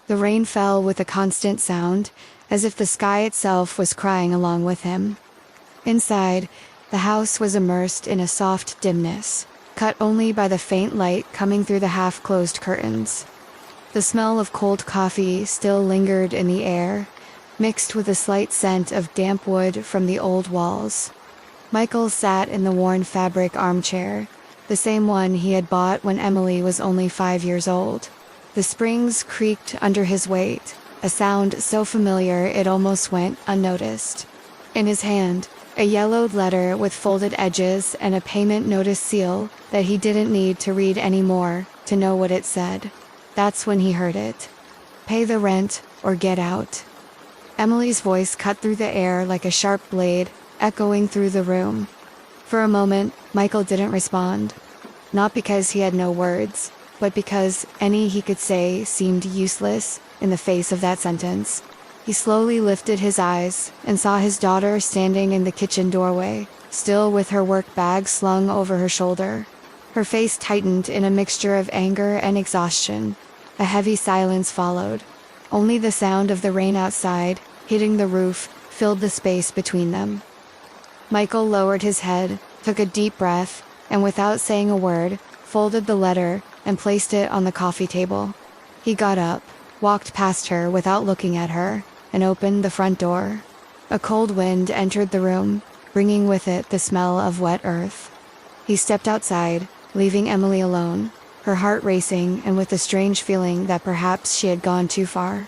The rain fell with a constant sound, as if the sky itself was crying along with him. Inside, the house was immersed in a soft dimness, cut only by the faint light coming through the half-closed curtains. The smell of cold coffee still lingered in the air, mixed with a slight scent of damp wood from the old walls. Michael sat in the worn fabric armchair, the same one he had bought when Emily was only 5 years old. The springs creaked under his weight, a sound so familiar it almost went unnoticed. In his hand, a yellowed letter with folded edges and a payment notice seal that he didn't need to read anymore to know what it said. That's when he heard it. "Pay the rent or get out." Emily's voice cut through the air like a sharp blade, echoing through the room. For a moment, Michael didn't respond. Not because he had no words, but because any he could say seemed useless in the face of that sentence. He slowly lifted his eyes and saw his daughter standing in the kitchen doorway, still with her work bag slung over her shoulder. Her face tightened in a mixture of anger and exhaustion. A heavy silence followed. Only the sound of the rain outside, hitting the roof, filled the space between them. Michael lowered his head, took a deep breath, and without saying a word, folded the letter and placed it on the coffee table. He got up, walked past her without looking at her, and opened the front door. A cold wind entered the room, bringing with it the smell of wet earth. He stepped outside, leaving Emily alone, her heart racing and with a strange feeling that perhaps she had gone too far.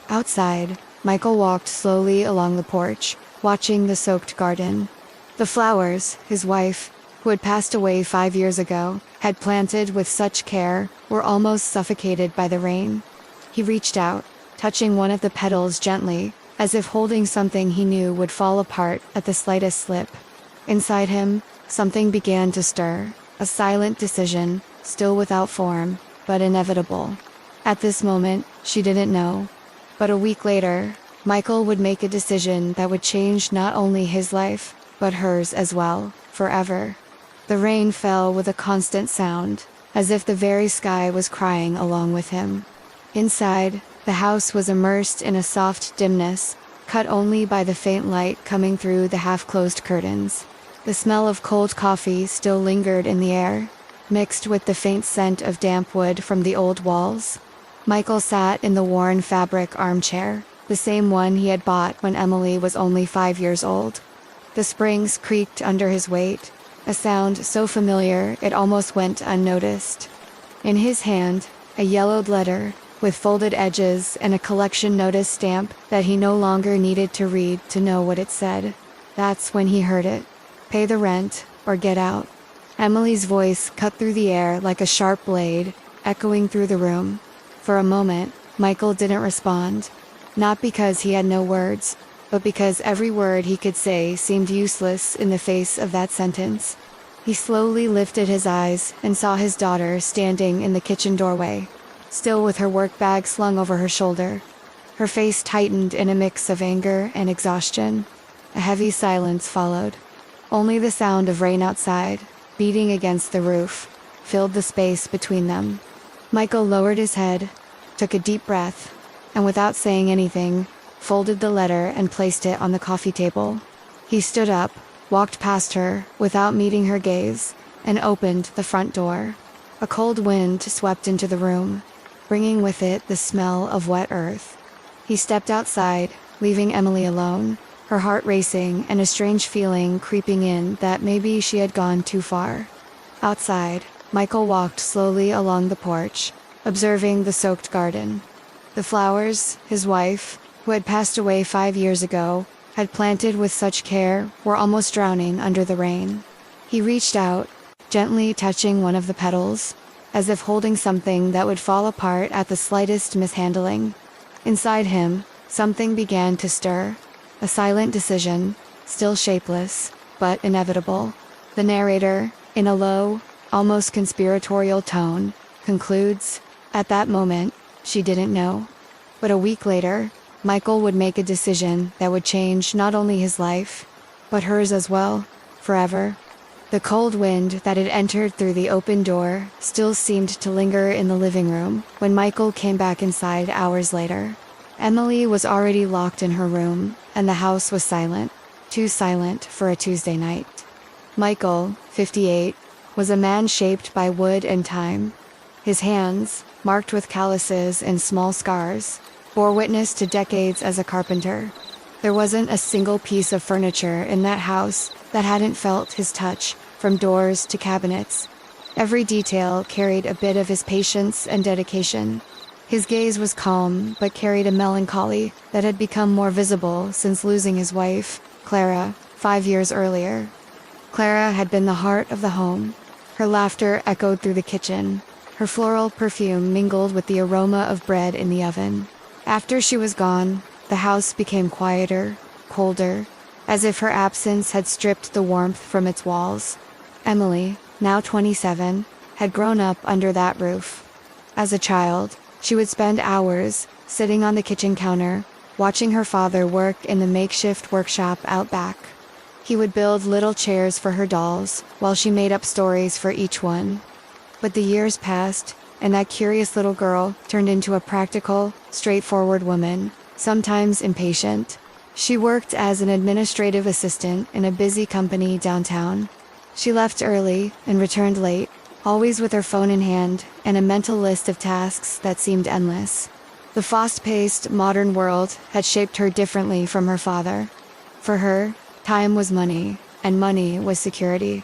Outside, Michael walked slowly along the porch, watching the soaked garden. The flowers, his wife, who had passed away 5 years ago, had planted with such care, were almost suffocated by the rain. He reached out, touching one of the petals gently, as if holding something he knew would fall apart at the slightest slip. Inside him, something began to stir, a silent decision, still without form, but inevitable. At this moment, she didn't know. But a week later, Michael would make a decision that would change not only his life, but hers as well, forever. The rain fell with a constant sound, as if the very sky was crying along with him. Inside, the house was immersed in a soft dimness, cut only by the faint light coming through the half-closed curtains. The smell of cold coffee still lingered in the air, mixed with the faint scent of damp wood from the old walls. Michael sat in the worn fabric armchair, the same one he had bought when Emily was only 5 years old. The springs creaked under his weight, a sound so familiar it almost went unnoticed. In his hand, a yellowed letter, with folded edges and a collection notice stamp that he no longer needed to read to know what it said. That's when he heard it. "Pay the rent, or get out." Emily's voice cut through the air like a sharp blade, echoing through the room. For a moment, Michael didn't respond. Not because he had no words, but because every word he could say seemed useless in the face of that sentence. He slowly lifted his eyes and saw his daughter standing in the kitchen doorway, still with her work bag slung over her shoulder. Her face tightened in a mix of anger and exhaustion. A heavy silence followed. Only the sound of rain outside, beating against the roof, filled the space between them. Michael lowered his head, took a deep breath, and without saying anything, folded the letter and placed it on the coffee table. He stood up, walked past her without meeting her gaze, and opened the front door. A cold wind swept into the room, bringing with it the smell of wet earth. He stepped outside, leaving Emily alone, her heart racing and a strange feeling creeping in that maybe she had gone too far. Outside, Michael walked slowly along the porch, observing the soaked garden. The flowers, his wife, who had passed away 5 years ago, had planted with such care, were almost drowning under the rain. He reached out, gently touching one of the petals, as if holding something that would fall apart at the slightest mishandling. Inside him, something began to stir, a silent decision, still shapeless, but inevitable. The narrator, in a low, almost conspiratorial tone, concludes, "At that moment, she didn't know." But a week later, Michael would make a decision that would change not only his life, but hers as well, forever. The cold wind that had entered through the open door still seemed to linger in the living room when Michael came back inside hours later. Emily was already locked in her room, and the house was silent, too silent for a Tuesday night. Michael, 58, was a man shaped by wood and time. His hands, marked with calluses and small scars, bore witness to decades as a carpenter. There wasn't a single piece of furniture in that house that hadn't felt his touch, from doors to cabinets. Every detail carried a bit of his patience and dedication. His gaze was calm, but carried a melancholy that had become more visible since losing his wife, Clara, 5 years earlier. Clara had been the heart of the home. Her laughter echoed through the kitchen. Her floral perfume mingled with the aroma of bread in the oven. After she was gone, the house became quieter, colder, as if her absence had stripped the warmth from its walls. Emily, now 27, had grown up under that roof. As a child, she would spend hours sitting on the kitchen counter, watching her father work in the makeshift workshop out back. He would build little chairs for her dolls while she made up stories for each one. But the years passed, and that curious little girl turned into a practical, straightforward woman, sometimes impatient. She worked as an administrative assistant in a busy company downtown. She left early and returned late, always with her phone in hand and a mental list of tasks that seemed endless. The fast-paced, modern world had shaped her differently from her father. For her, time was money, and money was security.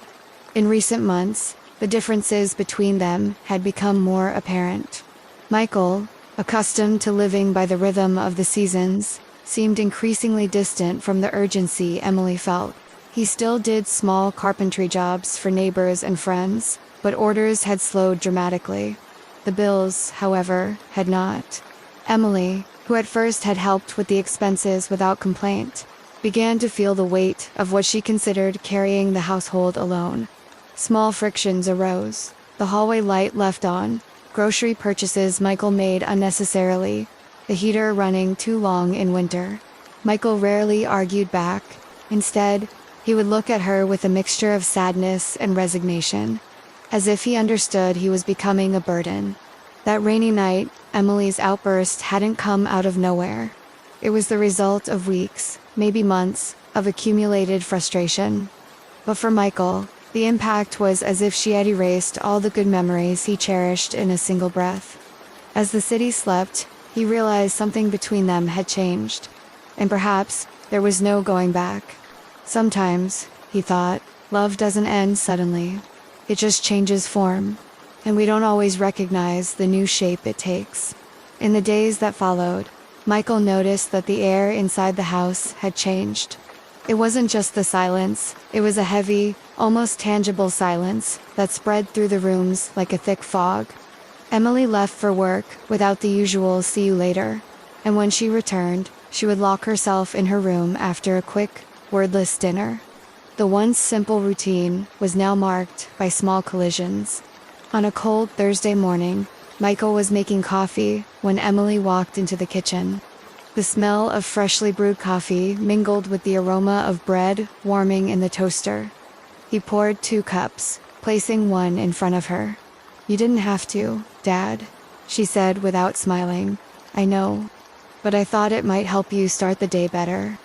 In recent months, the differences between them had become more apparent. Michael, accustomed to living by the rhythm of the seasons, seemed increasingly distant from the urgency Emily felt. He still did small carpentry jobs for neighbors and friends, but orders had slowed dramatically. The bills, however, had not. Emily, who at first had helped with the expenses without complaint, began to feel the weight of what she considered carrying the household alone. Small frictions arose. The hallway light left on, grocery purchases Michael made unnecessarily, the heater running too long in winter. Michael rarely argued back. Instead, he would look at her with a mixture of sadness and resignation, as if he understood he was becoming a burden. That rainy night, Emily's outburst hadn't come out of nowhere. It was the result of weeks, maybe months, of accumulated frustration. But for Michael, the impact was as if she had erased all the good memories he cherished in a single breath. As the city slept, he realized something between them had changed, and perhaps there was no going back. Sometimes, he thought, love doesn't end suddenly. It just changes form, and we don't always recognize the new shape it takes. In the days that followed, Michael noticed that the air inside the house had changed. It wasn't just the silence, it was a heavy, almost tangible silence that spread through the rooms like a thick fog. Emily left for work without the usual "see you later," and when she returned, she would lock herself in her room after a quick, wordless dinner. The once simple routine was now marked by small collisions. On a cold Thursday morning, Michael was making coffee when Emily walked into the kitchen. The smell of freshly brewed coffee mingled with the aroma of bread warming in the toaster. He poured 2 cups, placing one in front of her. "You didn't have to, Dad," she said without smiling. "I know, but I thought it might help you start the day better."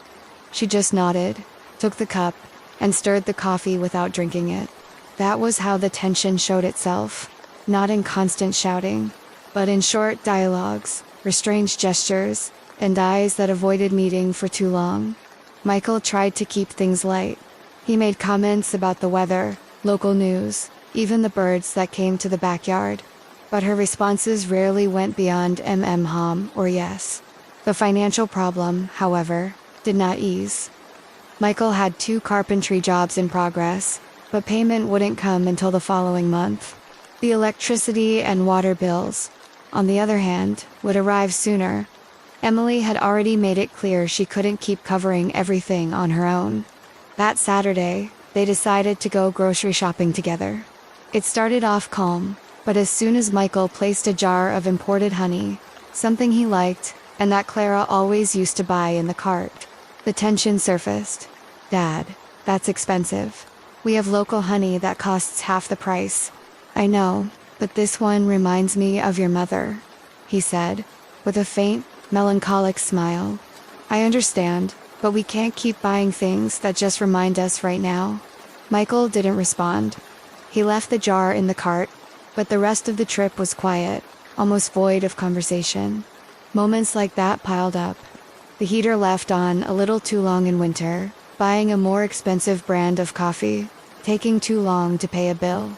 She just nodded, took the cup, and stirred the coffee without drinking it. That was how the tension showed itself, not in constant shouting, but in short dialogues, restrained gestures, and eyes that avoided meeting for too long. Michael tried to keep things light. He made comments about the weather, local news, even the birds that came to the backyard. But her responses rarely went beyond hum or yes. The financial problem, however, did not ease. Michael had 2 carpentry jobs in progress, but payment wouldn't come until the following month. The electricity and water bills, on the other hand, would arrive sooner. Emily had already made it clear she couldn't keep covering everything on her own. That Saturday, they decided to go grocery shopping together. It started off calm, but as soon as Michael placed a jar of imported honey, something he liked, and that Clara always used to buy in the cart, the tension surfaced. "Dad, that's expensive." We have local honey that costs half the price. I know, but this one reminds me of your mother, he said, with a faint, melancholic smile. I understand, but we can't keep buying things that just remind us right now. Michael didn't respond. He left the jar in the cart, but the rest of the trip was quiet, almost void of conversation. Moments like that piled up. The heater left on a little too long in winter, buying a more expensive brand of coffee, taking too long to pay a bill.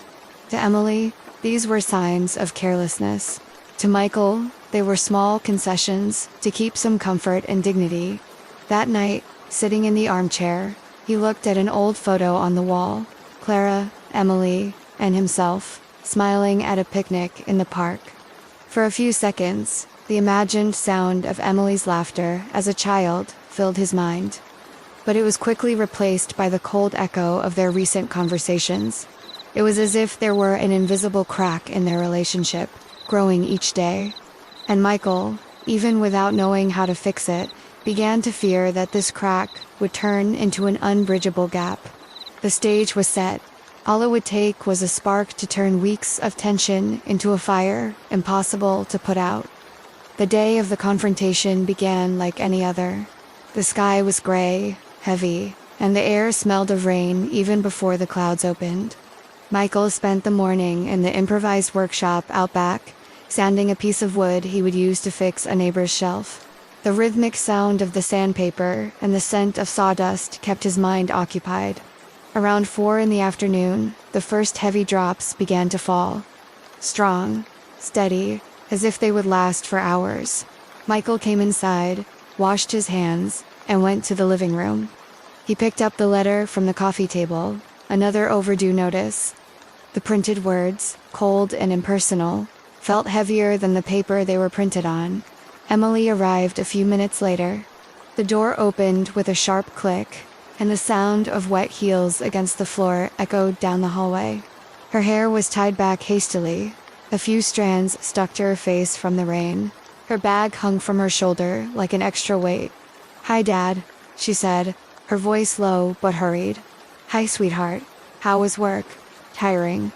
To Emily, these were signs of carelessness. To Michael, they were small concessions to keep some comfort and dignity. That night, sitting in the armchair, he looked at an old photo on the wall. Clara, Emily, and himself, smiling at a picnic in the park. For a few seconds, the imagined sound of Emily's laughter as a child filled his mind. But it was quickly replaced by the cold echo of their recent conversations. It was as if there were an invisible crack in their relationship, growing each day. And Michael, even without knowing how to fix it, began to fear that this crack would turn into an unbridgeable gap. The stage was set. All it would take was a spark to turn weeks of tension into a fire impossible to put out. The day of the confrontation began like any other. The sky was gray, heavy, and the air smelled of rain even before the clouds opened. Michael spent the morning in the improvised workshop out back, sanding a piece of wood he would use to fix a neighbor's shelf. The rhythmic sound of the sandpaper and the scent of sawdust kept his mind occupied. Around 4 in the afternoon, the first heavy drops began to fall. Strong, steady, as if they would last for hours. Michael came inside, washed his hands, and went to the living room. He picked up the letter from the coffee table, another overdue notice. The printed words, cold and impersonal, felt heavier than the paper they were printed on. Emily arrived a few minutes later. The door opened with a sharp click, and the sound of wet heels against the floor echoed down the hallway. Her hair was tied back hastily. A few strands stuck to her face from the rain. Her bag hung from her shoulder like an extra weight. "Hi, Dad," she said, her voice low but hurried. "Hi, sweetheart. How was work?" "Tiring."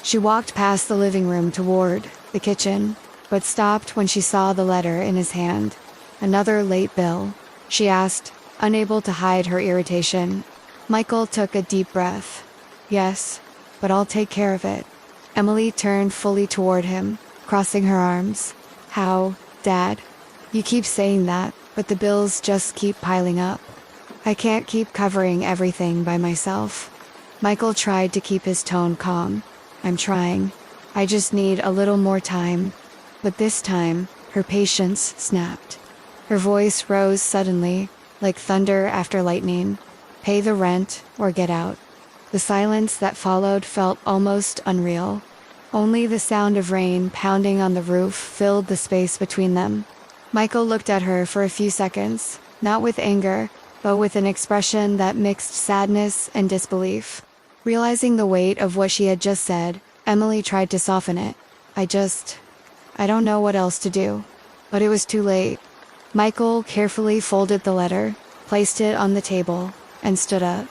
She walked past the living room toward the kitchen, but stopped when she saw the letter in his hand. "Another late bill?" she asked, unable to hide her irritation. Michael took a deep breath. "Yes, but I'll take care of it." Emily turned fully toward him, crossing her arms. "How, Dad? You keep saying that, but the bills just keep piling up. I can't keep covering everything by myself." Michael tried to keep his tone calm. "I'm trying. I just need a little more time." But this time, her patience snapped. Her voice rose suddenly, like thunder after lightning. "Pay the rent, or get out." The silence that followed felt almost unreal. Only the sound of rain pounding on the roof filled the space between them. Michael looked at her for a few seconds, not with anger, but with an expression that mixed sadness and disbelief. Realizing the weight of what she had just said, Emily tried to soften it. I don't know what else to do." But it was too late. Michael carefully folded the letter, placed it on the table, and stood up.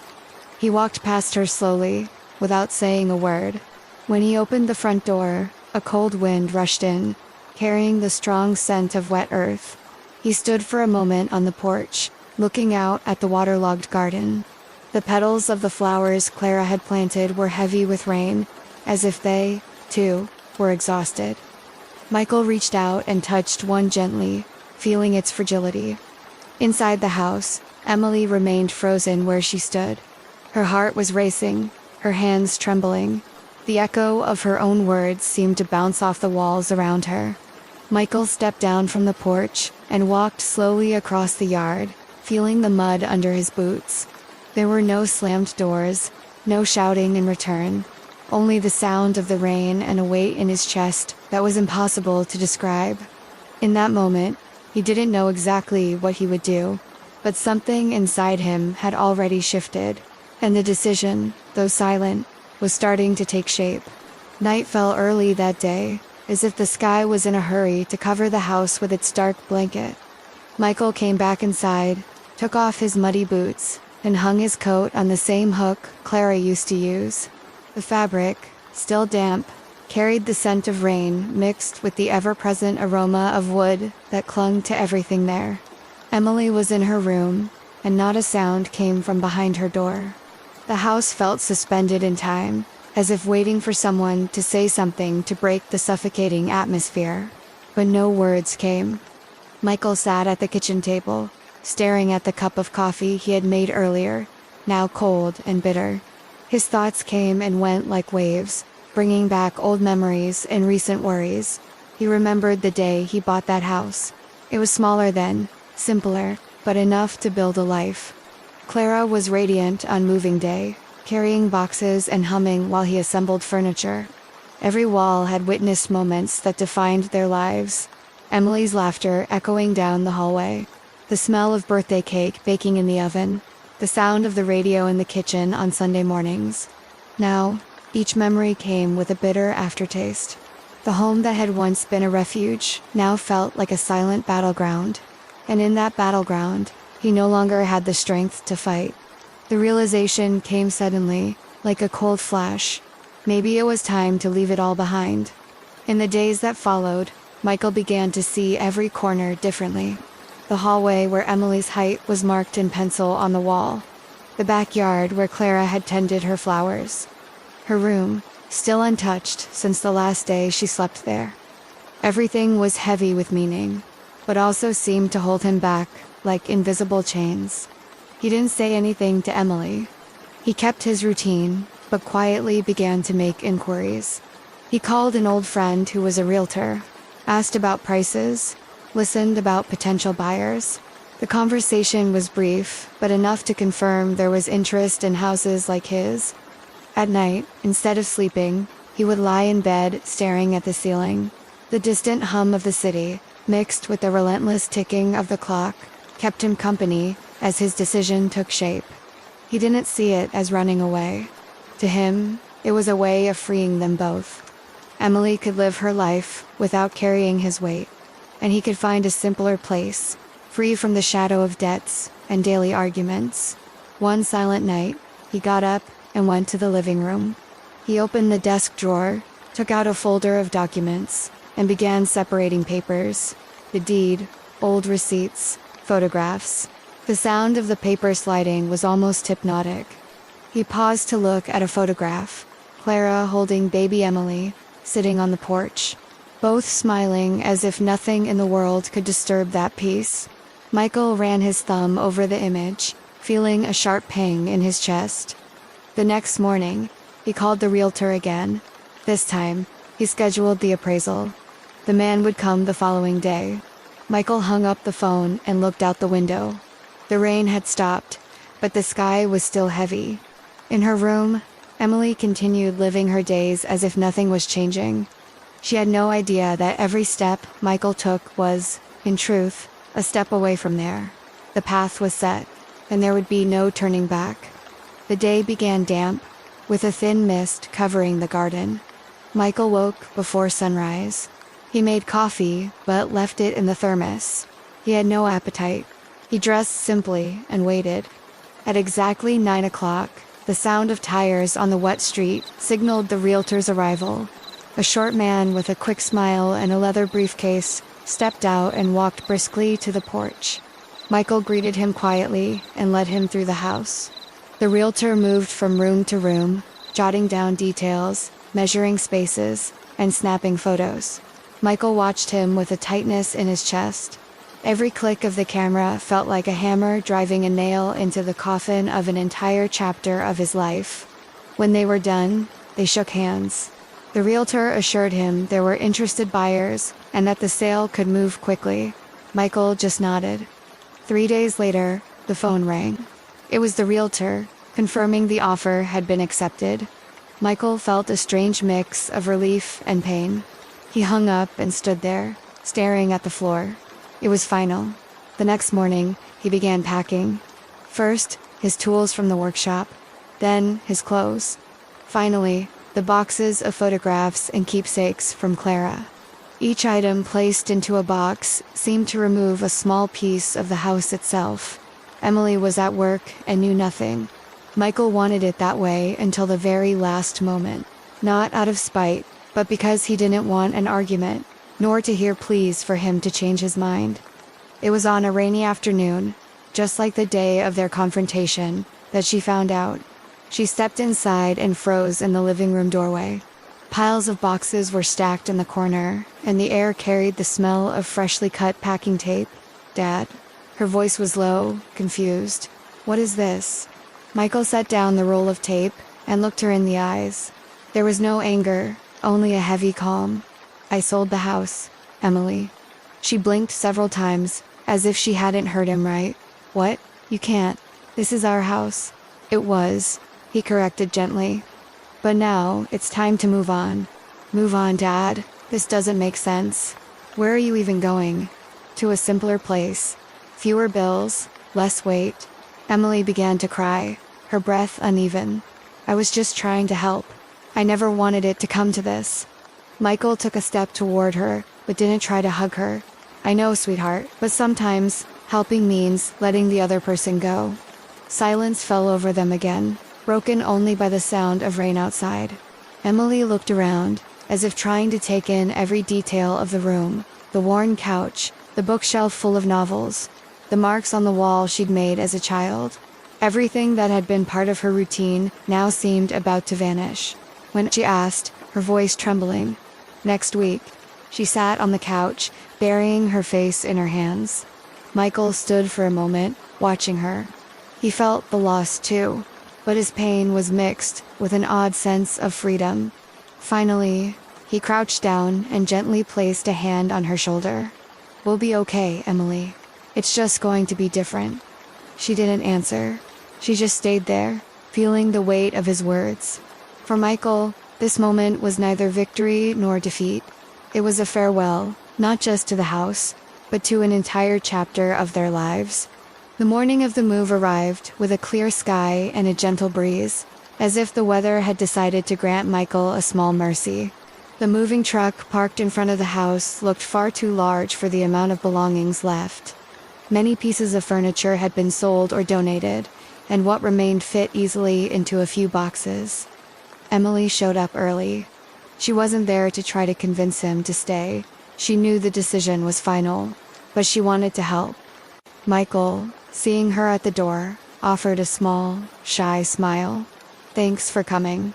He walked past her slowly, without saying a word. When he opened the front door, a cold wind rushed in, carrying the strong scent of wet earth. He stood for a moment on the porch, looking out at the waterlogged garden. The petals of the flowers Clara had planted were heavy with rain, as if they, too, were exhausted. Michael reached out and touched one gently, feeling its fragility. Inside the house, Emily remained frozen where she stood. Her heart was racing, her hands trembling. The echo of her own words seemed to bounce off the walls around her. Michael stepped down from the porch and walked slowly across the yard, feeling the mud under his boots. There were no slammed doors, no shouting in return, only the sound of the rain and a weight in his chest that was impossible to describe. In that moment, he didn't know exactly what he would do, but something inside him had already shifted, and the decision, though silent, was starting to take shape. Night fell early that day, as if the sky was in a hurry to cover the house with its dark blanket. Michael came back inside, took off his muddy boots, and hung his coat on the same hook Clara used to use. The fabric, still damp, carried the scent of rain mixed with the ever-present aroma of wood that clung to everything there. Emily was in her room, and not a sound came from behind her door. The house felt suspended in time, as if waiting for someone to say something to break the suffocating atmosphere. But no words came. Michael sat at the kitchen table, staring at the cup of coffee he had made earlier, now cold and bitter. His thoughts came and went like waves, bringing back old memories and recent worries. He remembered the day he bought that house. It was smaller then, simpler, but enough to build a life. Clara was radiant on moving day, carrying boxes and humming while he assembled furniture. Every wall had witnessed moments that defined their lives. Emily's laughter echoing down the hallway, the smell of birthday cake baking in the oven, the sound of the radio in the kitchen on Sunday mornings. Now, each memory came with a bitter aftertaste. The home that had once been a refuge now felt like a silent battleground. And in that battleground, he no longer had the strength to fight. The realization came suddenly, like a cold flash. Maybe it was time to leave it all behind. In the days that followed, Michael began to see every corner differently. The hallway where Emily's height was marked in pencil on the wall. The backyard where Clara had tended her flowers. Her room, still untouched since the last day she slept there. Everything was heavy with meaning, but also seemed to hold him back like invisible chains. He didn't say anything to Emily. He kept his routine, but quietly began to make inquiries. He called an old friend who was a realtor, asked about prices, listened about potential buyers. The conversation was brief, but enough to confirm there was interest in houses like his. At night, instead of sleeping, he would lie in bed staring at the ceiling. The distant hum of the city, mixed with the relentless ticking of the clock, kept him company as his decision took shape. He didn't see it as running away. To him, it was a way of freeing them both. Emily could live her life without carrying his weight, and he could find a simpler place, free from the shadow of debts and daily arguments. One silent night, he got up and went to the living room. He opened the desk drawer, took out a folder of documents, and began separating papers. The deed, old receipts, photographs. The sound of the paper sliding was almost hypnotic. He paused to look at a photograph, Clara holding baby Emily, sitting on the porch, both smiling as if nothing in the world could disturb that peace. Michael ran his thumb over the image, feeling a sharp pang in his chest. The next morning, he called the realtor again. This time, he scheduled the appraisal. The man would come the following day. Michael hung up the phone and looked out the window. The rain had stopped, but the sky was still heavy. In her room, Emily continued living her days as if nothing was changing. She had no idea that every step Michael took was, in truth, a step away from there. The path was set, and there would be no turning back. The day began damp, with a thin mist covering the garden. Michael woke before sunrise. He made coffee, but left it in the thermos. He had no appetite. He dressed simply and waited. At exactly 9 o'clock, the sound of tires on the wet street signaled the realtor's arrival. A short man with a quick smile and a leather briefcase stepped out and walked briskly to the porch. Michael greeted him quietly and led him through the house. The realtor moved from room to room, jotting down details, measuring spaces, and snapping photos. Michael watched him with a tightness in his chest. Every click of the camera felt like a hammer driving a nail into the coffin of an entire chapter of his life. When they were done, they shook hands. The realtor assured him there were interested buyers and that the sale could move quickly. Michael just nodded. 3 days later, the phone rang. It was the realtor, confirming the offer had been accepted. Michael felt a strange mix of relief and pain. He hung up and stood there, staring at the floor. It was final. The next morning, he began packing. First, his tools from the workshop, then his clothes. Finally, the boxes of photographs and keepsakes from Clara. Each item placed into a box seemed to remove a small piece of the house itself. Emily was at work and knew nothing. Michael wanted it that way until the very last moment. Not out of spite, but because he didn't want an argument, nor to hear pleas for him to change his mind. It was on a rainy afternoon, just like the day of their confrontation, that she found out. She stepped inside and froze in the living room doorway. Piles of boxes were stacked in the corner, and the air carried the smell of freshly cut packing tape. "Dad." Her voice was low, confused. "What is this?" Michael set down the roll of tape and looked her in the eyes. There was no anger, only a heavy calm. "I sold the house, Emily." She blinked several times, as if she hadn't heard him right. "What? You can't. This is our house." "It was," he corrected gently. "But now, it's time to move on." "Move on, Dad? This doesn't make sense. Where are you even going?" "To a simpler place. Fewer bills, less weight." Emily began to cry, her breath uneven. "I was just trying to help. I never wanted it to come to this." Michael took a step toward her, but didn't try to hug her. "I know, sweetheart, but sometimes, helping means letting the other person go." Silence fell over them again, broken only by the sound of rain outside. Emily looked around, as if trying to take in every detail of the room: the worn couch, the bookshelf full of novels, the marks on the wall she'd made as a child. Everything that had been part of her routine now seemed about to vanish. When she asked, her voice trembling, "Next week," she sat on the couch, burying her face in her hands. Michael stood for a moment, watching her. He felt the loss too, but his pain was mixed with an odd sense of freedom. Finally, he crouched down and gently placed a hand on her shoulder. "We'll be okay, Emily. It's just going to be different." She didn't answer. She just stayed there, feeling the weight of his words. For Michael, this moment was neither victory nor defeat. It was a farewell, not just to the house, but to an entire chapter of their lives. The morning of the move arrived with a clear sky and a gentle breeze, as if the weather had decided to grant Michael a small mercy. The moving truck parked in front of the house looked far too large for the amount of belongings left. Many pieces of furniture had been sold or donated, and what remained fit easily into a few boxes. Emily showed up early. She wasn't there to try to convince him to stay. She knew the decision was final, but she wanted to help. Michael, seeing her at the door, offered a small, shy smile. "Thanks for coming."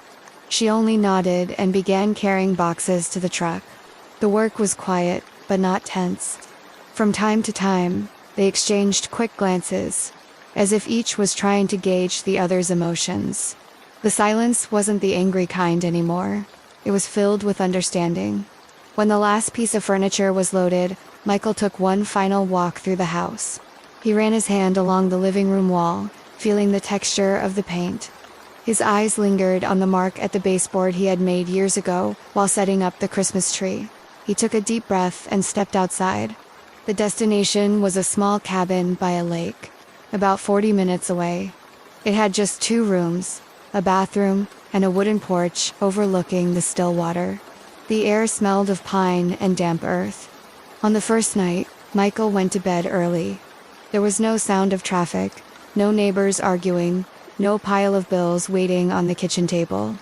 She only nodded and began carrying boxes to the truck. The work was quiet, but not tense. From time to time, they exchanged quick glances, as if each was trying to gauge the other's emotions. The silence wasn't the angry kind anymore. It was filled with understanding. When the last piece of furniture was loaded, Michael took one final walk through the house. He ran his hand along the living room wall, feeling the texture of the paint. His eyes lingered on the mark at the baseboard he had made years ago while setting up the Christmas tree. He took a deep breath and stepped outside. The destination was a small cabin by a lake, about 40 minutes away. It had just 2 rooms, a bathroom, and a wooden porch overlooking the still water. The air smelled of pine and damp earth. On the first night, Michael went to bed early. There was no sound of traffic, no neighbors arguing, no pile of bills waiting on the kitchen table.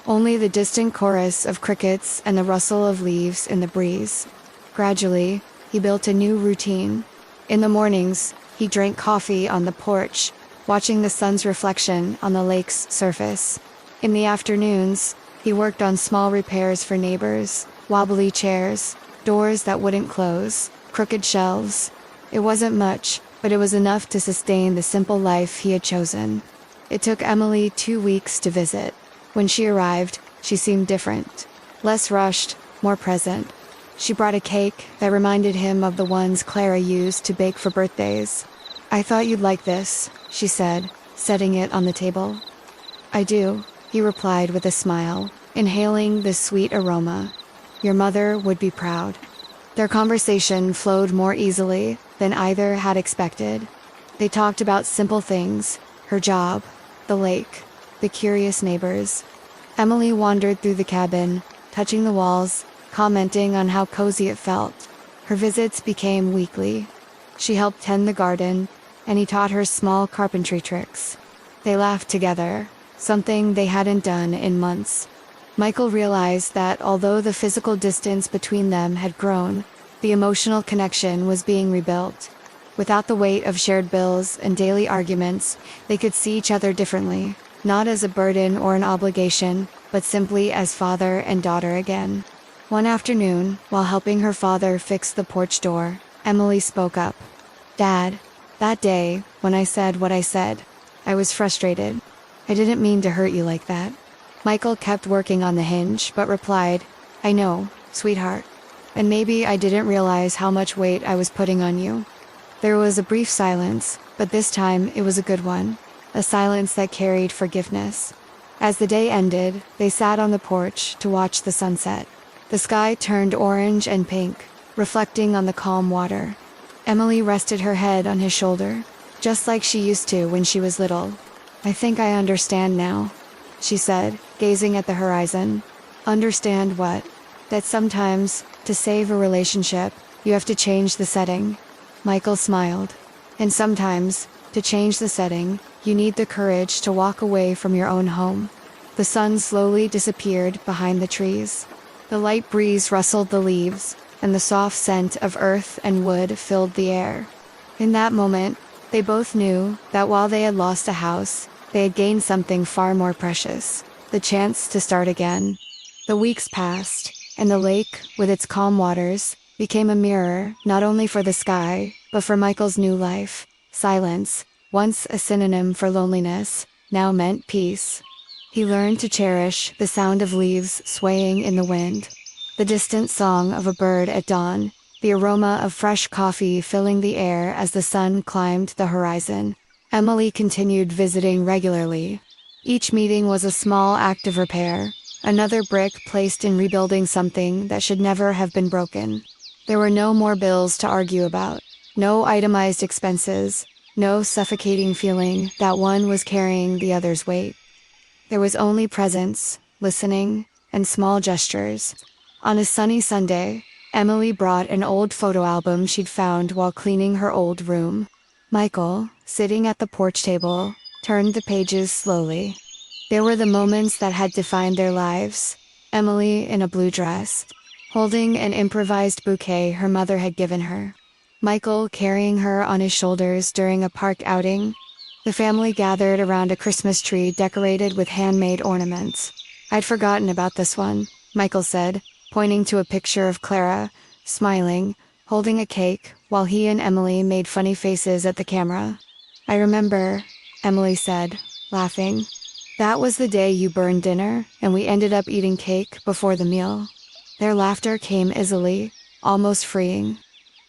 Only the distant chorus of crickets and the rustle of leaves in the breeze. Gradually, he built a new routine. In the mornings, he drank coffee on the porch, watching the sun's reflection on the lake's surface. In the afternoons, he worked on small repairs for neighbors: wobbly chairs, doors that wouldn't close, crooked shelves. It wasn't much, but it was enough to sustain the simple life he had chosen. It took Emily 2 weeks to visit. When she arrived, she seemed different. Less rushed, more present. She brought a cake that reminded him of the ones Clara used to bake for birthdays. "I thought you'd like this," she said, setting it on the table. "I do," he replied with a smile, inhaling the sweet aroma. "Your mother would be proud." Their conversation flowed more easily than either had expected. They talked about simple things: her job, the lake, the curious neighbors. Emily wandered through the cabin, touching the walls, commenting on how cozy it felt. Her visits became weekly. She helped tend the garden, and he taught her small carpentry tricks. They laughed together, something they hadn't done in months. Michael realized that although the physical distance between them had grown, the emotional connection was being rebuilt. Without the weight of shared bills and daily arguments, they could see each other differently, not as a burden or an obligation, but simply as father and daughter again. One afternoon, while helping her father fix the porch door, Emily spoke up. "Dad, that day, when I said what I said, I was frustrated. I didn't mean to hurt you like that." Michael kept working on the hinge, but replied, "I know, sweetheart. And maybe I didn't realize how much weight I was putting on you." There was a brief silence, but this time it was a good one. A silence that carried forgiveness. As the day ended, they sat on the porch to watch the sunset. The sky turned orange and pink, reflecting on the calm water. Emily rested her head on his shoulder, just like she used to when she was little. "I think I understand now," she said, gazing at the horizon. "Understand what?" "That sometimes, to save a relationship, you have to change the setting." Michael smiled. "And sometimes, to change the setting, you need the courage to walk away from your own home." The sun slowly disappeared behind the trees. The light breeze rustled the leaves, and the soft scent of earth and wood filled the air. In that moment, they both knew that while they had lost a house, they had gained something far more precious: the chance to start again. The weeks passed, and the lake, with its calm waters, became a mirror not only for the sky, but for Michael's new life. Silence, once a synonym for loneliness, now meant peace. He learned to cherish the sound of leaves swaying in the wind, the distant song of a bird at dawn, the aroma of fresh coffee filling the air as the sun climbed the horizon. Emily continued visiting regularly. Each meeting was a small act of repair, another brick placed in rebuilding something that should never have been broken. There were no more bills to argue about, no itemized expenses, no suffocating feeling that one was carrying the other's weight. There was only presence, listening, and small gestures. On a sunny Sunday, Emily brought an old photo album she'd found while cleaning her old room. Michael, sitting at the porch table, turned the pages slowly. There were the moments that had defined their lives. Emily in a blue dress, holding an improvised bouquet her mother had given her. Michael carrying her on his shoulders during a park outing. The family gathered around a Christmas tree decorated with handmade ornaments. "I'd forgotten about this one," Michael said, pointing to a picture of Clara, smiling, holding a cake, while he and Emily made funny faces at the camera. "I remember," Emily said, laughing. "That was the day you burned dinner, and we ended up eating cake before the meal." Their laughter came easily, almost freeing.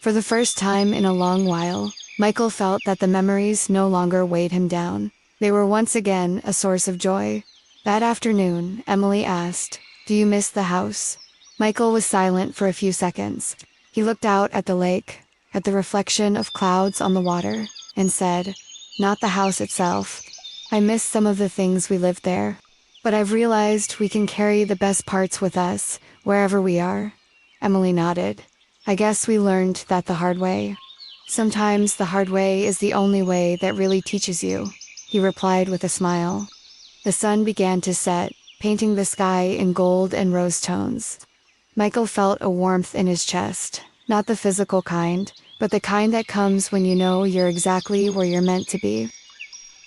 For the first time in a long while, Michael felt that the memories no longer weighed him down. They were once again a source of joy. That afternoon, Emily asked, "Do you miss the house?" Michael was silent for a few seconds. He looked out at the lake, at the reflection of clouds on the water, and said, "Not the house itself. I miss some of the things we lived there. But I've realized we can carry the best parts with us, wherever we are." Emily nodded. "I guess we learned that the hard way." "Sometimes the hard way is the only way that really teaches you," he replied with a smile. The sun began to set, painting the sky in gold and rose tones. Michael felt a warmth in his chest, not the physical kind, but the kind that comes when you know you're exactly where you're meant to be.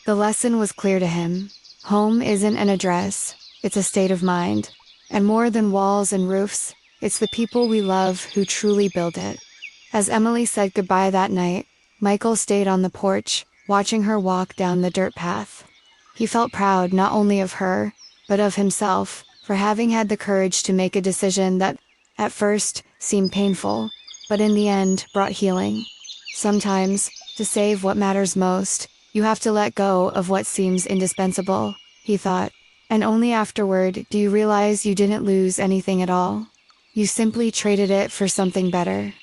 The lesson was clear to him. Home isn't an address, it's a state of mind. And more than walls and roofs, it's the people we love who truly build it. As Emily said goodbye that night, Michael stayed on the porch, watching her walk down the dirt path. He felt proud not only of her, but of himself, for having had the courage to make a decision that, at first, seemed painful, but in the end brought healing. Sometimes, to save what matters most, you have to let go of what seems indispensable, he thought, and only afterward do you realize you didn't lose anything at all. You simply traded it for something better.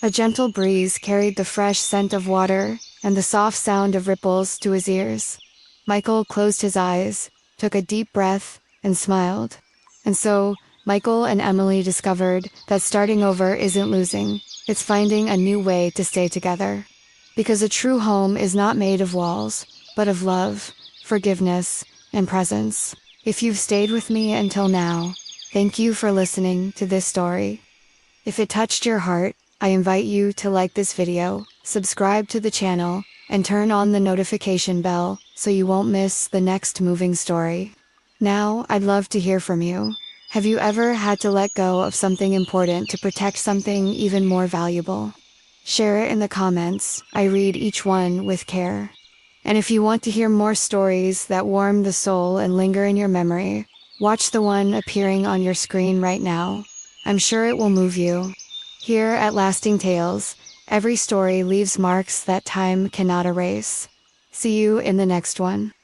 A gentle breeze carried the fresh scent of water and the soft sound of ripples to his ears. Michael closed his eyes, took a deep breath, and smiled. And so, Michael and Emily discovered that starting over isn't losing, it's finding a new way to stay together. Because a true home is not made of walls, but of love, forgiveness, and presence. If you've stayed with me until now, thank you for listening to this story. If it touched your heart, I invite you to like this video, subscribe to the channel, and turn on the notification bell so you won't miss the next moving story. Now, I'd love to hear from you. Have you ever had to let go of something important to protect something even more valuable? Share it in the comments. I read each one with care. And if you want to hear more stories that warm the soul and linger in your memory, watch the one appearing on your screen right now. I'm sure it will move you. Here at Lasting Tales, every story leaves marks that time cannot erase. See you in the next one.